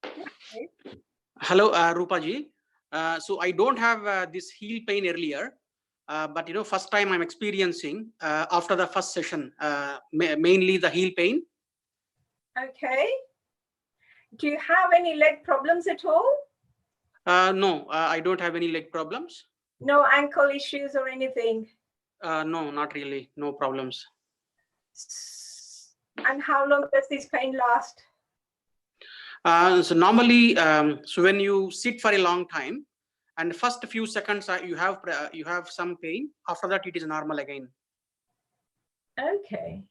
[SPEAKER 4] Okay. Hello, Rupaji. So I don't have this heel pain earlier, but you know, first time I'm experiencing after the first session, mainly the heel pain.
[SPEAKER 1] Okay. Do you have any leg problems at all?
[SPEAKER 4] No, I don't have any leg problems.
[SPEAKER 1] No ankle issues or anything?
[SPEAKER 4] No, not really. No problems.
[SPEAKER 1] And how long does this pain last?
[SPEAKER 4] So normally, so when you sit for a long time, and first few seconds you have some pain. After that, it is normal again.
[SPEAKER 1] Okay.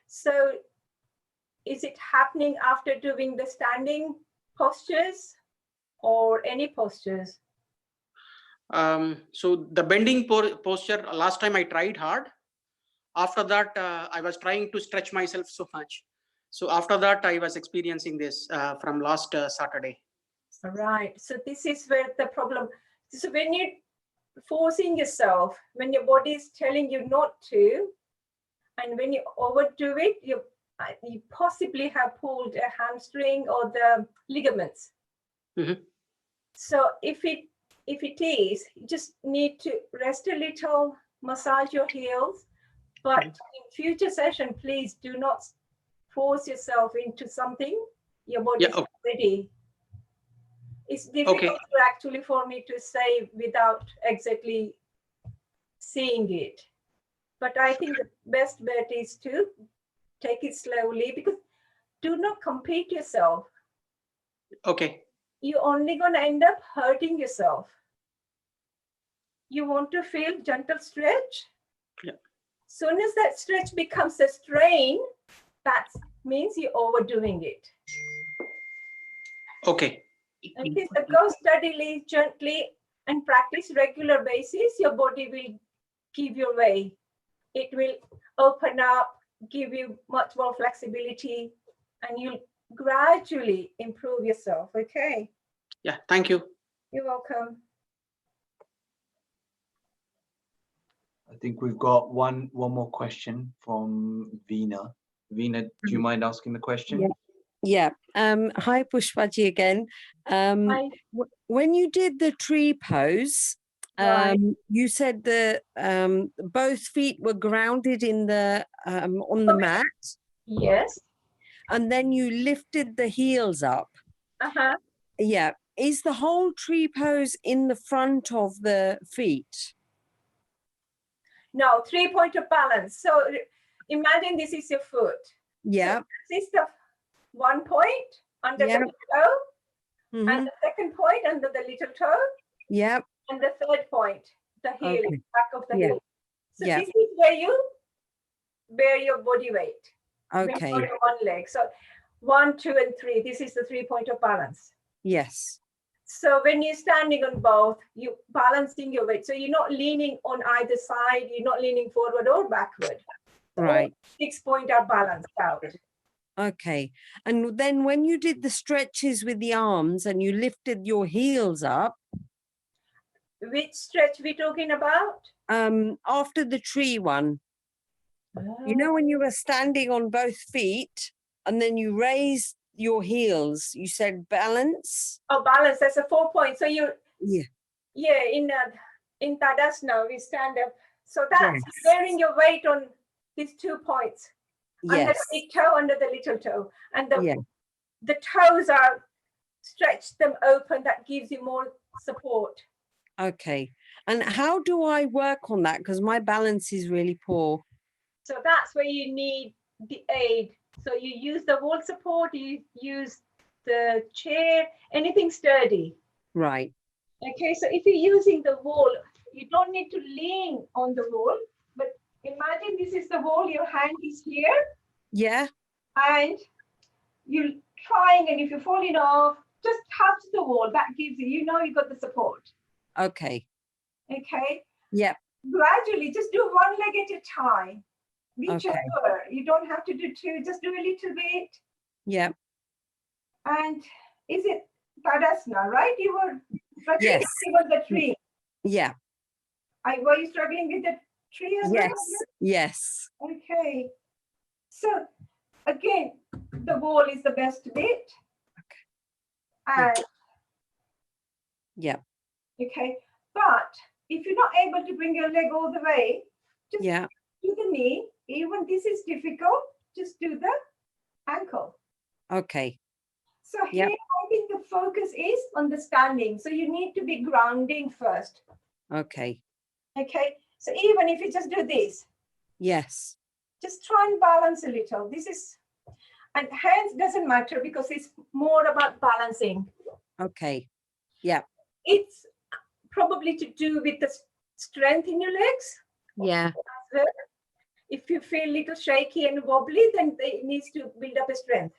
[SPEAKER 1] So is it happening after doing the standing postures or any postures?
[SPEAKER 4] So the bending posture, last time I tried hard. After that, I was trying to stretch myself so much. So after that, I was experiencing this from last Saturday.
[SPEAKER 1] Right. So this is where the problem. So when you're forcing yourself, when your body is telling you not to, and when you overdo it, you possibly have pulled a hamstring or the ligaments.
[SPEAKER 4] Mhm.
[SPEAKER 1] So if it is, you just need to rest a little, massage your heels, but in future session, please do not force yourself into something your body is not ready. It's difficult actually for me to say without exactly seeing it. But I think the best bet is to take it slowly, because do not compete yourself.
[SPEAKER 4] Okay.
[SPEAKER 1] You're only going to end up hurting yourself. You want to feel gentle stretch.
[SPEAKER 4] Yeah.
[SPEAKER 1] Soon as that stretch becomes a strain, that means you're overdoing it.
[SPEAKER 4] Okay.
[SPEAKER 1] Okay, so go steadily, gently, and practice regular basis. Your body will give you way. It will open up, give you much more flexibility, and you'll gradually improve yourself. Okay.
[SPEAKER 4] Yeah. Thank you.
[SPEAKER 1] You're welcome.
[SPEAKER 2] I think we've got one more question from Veena. Veena, do you mind asking the question?
[SPEAKER 3] Yeah. Hi, Pushpaji again.
[SPEAKER 1] Hi.
[SPEAKER 3] When you did the tree pose,
[SPEAKER 1] Right.
[SPEAKER 3] you said that both feet were grounded in the on the mat,
[SPEAKER 1] Yes.
[SPEAKER 3] and then you lifted the heels up.
[SPEAKER 1] Uh-huh.
[SPEAKER 3] Yeah. Is the whole tree pose in the front of the feet?
[SPEAKER 1] No, 3-point of balance. So imagine this is your foot.
[SPEAKER 3] Yeah.
[SPEAKER 1] So this is the 1 point under
[SPEAKER 3] Yeah.
[SPEAKER 1] the toe,
[SPEAKER 3] Mm-hmm.
[SPEAKER 1] and the second point under the little toe,
[SPEAKER 3] Yeah.
[SPEAKER 1] and the third point, the heel,
[SPEAKER 3] Okay.
[SPEAKER 1] back of the
[SPEAKER 3] Yeah.
[SPEAKER 1] heel. So
[SPEAKER 3] Yeah.
[SPEAKER 1] this is where you bear your body weight.
[SPEAKER 3] Okay.
[SPEAKER 1] On your one leg. So 1, 2, and 3. This is the 3-point of balance.
[SPEAKER 3] Yes.
[SPEAKER 1] So when you're standing on both, you're balancing your weight. So you're not leaning on either side. You're not leaning forward or backward. So
[SPEAKER 3] Right.
[SPEAKER 1] 6 points are balanced out.
[SPEAKER 3] Okay. And then when you did the stretches with the arms and you lifted your heels up,
[SPEAKER 1] Which stretch we talking about?
[SPEAKER 3] after the tree one, you know, when you were standing on both feet and then you raised your heels, you said balance.
[SPEAKER 1] Oh, balance. That's a 4 point. So you,
[SPEAKER 3] Yeah.
[SPEAKER 1] yeah, in Tadasana, we stand up. So that's
[SPEAKER 3] Yes.
[SPEAKER 1] bearing your weight on these 2 points. Under
[SPEAKER 3] Yes.
[SPEAKER 1] the big toe, under the little toe. And
[SPEAKER 3] Yeah.
[SPEAKER 1] the toes are stretch them open. That gives you more support.
[SPEAKER 3] Okay. And how do I work on that? Because my balance is really poor.
[SPEAKER 1] So that's where you need the aid. So you use the wall support, you use the chair, anything sturdy.
[SPEAKER 3] Right.
[SPEAKER 1] Okay, so if you're using the wall, you don't need to lean on the wall, but imagine this is the wall, your hand is here.
[SPEAKER 3] Yeah.
[SPEAKER 1] And you're trying, and if you're falling off, just touch the wall. That gives you know you got the support.
[SPEAKER 3] Okay.
[SPEAKER 1] Okay.
[SPEAKER 3] Yeah.
[SPEAKER 1] Gradually, just do one leg at a time. Whichever.
[SPEAKER 3] Okay.
[SPEAKER 1] You don't have to do two, just do a little bit.
[SPEAKER 3] Yeah.
[SPEAKER 1] And is it Tadasana, right? You were struggling
[SPEAKER 3] Yes.
[SPEAKER 1] with the tree.
[SPEAKER 3] Yeah.
[SPEAKER 1] Were you struggling with the tree as
[SPEAKER 3] Yes.
[SPEAKER 1] well?
[SPEAKER 3] Yes.
[SPEAKER 1] Okay. So again, the wall is the best bit.
[SPEAKER 3] Okay.
[SPEAKER 1] And
[SPEAKER 3] yeah.
[SPEAKER 1] Okay. But if you're not able to bring your leg all the way, just do the knee. Even this is difficult, just do the ankle.
[SPEAKER 3] Okay.
[SPEAKER 1] So here, I think the focus is on the standing. So you need to be grounding first.
[SPEAKER 3] Okay.
[SPEAKER 1] Okay. So even if you just do this,
[SPEAKER 3] Yes.
[SPEAKER 1] just try and balance a little. This is, and hands doesn't matter because it's more about balancing.
[SPEAKER 3] Okay. Yeah.
[SPEAKER 1] It's probably to do with the strength in your legs.
[SPEAKER 3] Yeah.
[SPEAKER 1] As well. If you feel a little shaky and wobbly, then it needs to build up a strength.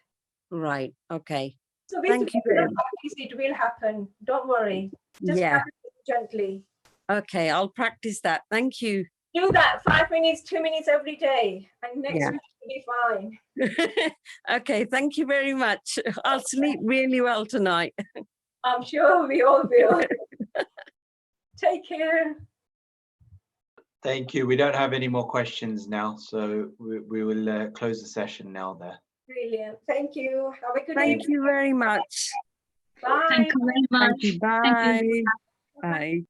[SPEAKER 3] Right. Okay.
[SPEAKER 1] So with
[SPEAKER 3] Thank you very much.
[SPEAKER 1] practice, it will happen. Don't worry. Just
[SPEAKER 3] Yeah.
[SPEAKER 1] practice it gently.
[SPEAKER 3] Okay. I'll practice that. Thank you.
[SPEAKER 1] Do that 5 minutes, 2 minutes every day, and next
[SPEAKER 3] Yeah.
[SPEAKER 1] week will be fine.
[SPEAKER 3] Okay. Thank you very much. I'll sleep really well tonight.
[SPEAKER 1] I'm sure we all will. Take care.
[SPEAKER 2] Thank you. We don't have any more questions now, so we will close the session now there.
[SPEAKER 1] Brilliant. Thank you. Have a good
[SPEAKER 3] Thank
[SPEAKER 1] evening.
[SPEAKER 3] you very much.
[SPEAKER 1] Bye.
[SPEAKER 5] Thank you very much.
[SPEAKER 3] Thank you.
[SPEAKER 5] Thank you.
[SPEAKER 3] Bye. Bye.